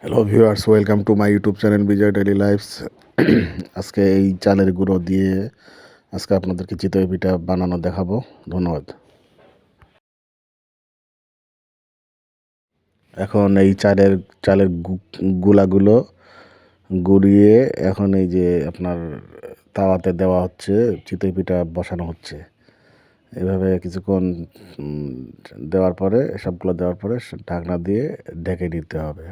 Hello viewers, welcome to my YouTube channel Bijoy daily lifes. আজকে এই চালের গুঁড়ো দিয়ে আজকে আপনাদেরকে চিতই পিঠা বানানো দেখাবো। ধন্যবাদ। এখন এই চালের গুলাগুলো গুঁড়িয়ে এখন এই যে আপনার তাওয়াতে দেওয়া হচ্ছে, চিতই পিঠা বসানো হচ্ছে। এভাবে কিছুক্ষণ উম, দেওয়ার পরে সবগুলো দেওয়ার পরে ঢাকনা দিয়ে ঢেকে নিতে হবে।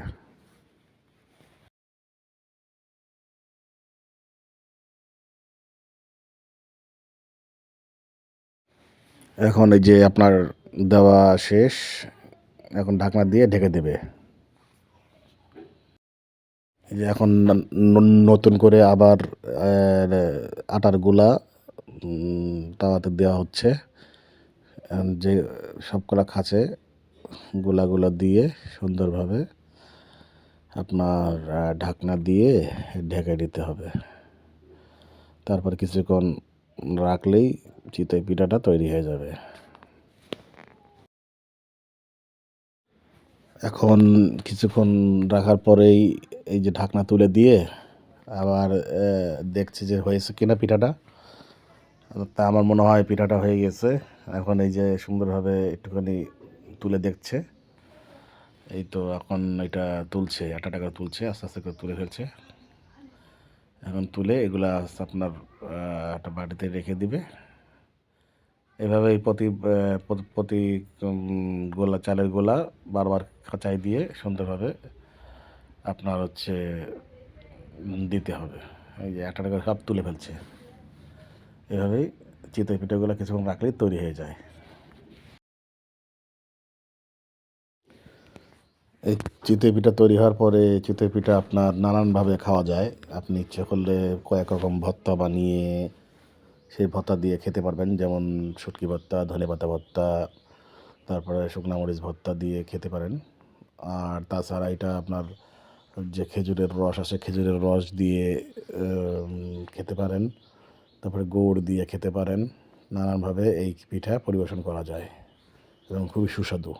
এখন এই যে আপনার দেওয়া শেষ, এখন ঢাকনা দিয়ে ঢেকে দেবে। এই যে এখন নতুন করে আবার আটার গুলা তাওয়াতে দেওয়া হচ্ছে। যে সবকটা খাঁচে গোলাগুলো দিয়ে সুন্দরভাবে আপনার ঢাকনা দিয়ে ঢেকে দিতে হবে। তারপর কিছুক্ষণ রাখলেই চিতই পিঠাটা তৈরি হয়ে যাবে। এখন কিছুক্ষণ রাখার পরেই এই যে ঢাকনা তুলে দিয়ে আবার দেখছি যে হয়েছে কিনা পিঠাটা। তা আমার মনে হয় পিঠাটা হয়ে গেছে। এখন এই যে সুন্দরভাবে একটুখানি তুলে দেখছে। এই তো এখন এটা তুলছে, আটাটাকে তুলছে, আস্তে আস্তে করে তুলে ফেলছে। এখন তুলে এগুলা আপনার একটা বাটিতে রেখে দিবে। এভাবেই প্রতি গোলা চালের গোলা বারবার খাঁচায় দিয়ে সুন্দরভাবে আপনার হচ্ছে দিতে হবে। এই যে একটা করে সব তুলে ফেলছে। এভাবেই চিতই পিঠাগুলো কিছুক্ষণ রাখলেই তৈরি হয়ে যায়। এই চিতই পিঠা তৈরি হওয়ার পরে চিতই পিঠা আপনার নানানভাবে খাওয়া যায়। আপনি ইচ্ছে করলে কয়েক রকম ভর্তা বানিয়ে সেই ভর্তা দিয়ে খেতে পারবেন, যেমন শুটকি ভর্তা, ধনেপাতা ভর্তা, তারপরে শুকনো মরিচ ভর্তা দিয়ে খেতে পারেন। আর তাছাড়া এটা আপনার যে খেজুরের রস আছে, খেজুরের রস দিয়ে খেতে পারেন। তারপরে গুড় দিয়ে খেতে পারেন। নানানভাবে এই পিঠা পরিবেশন করা যায় এবং খুবই সুস্বাদু।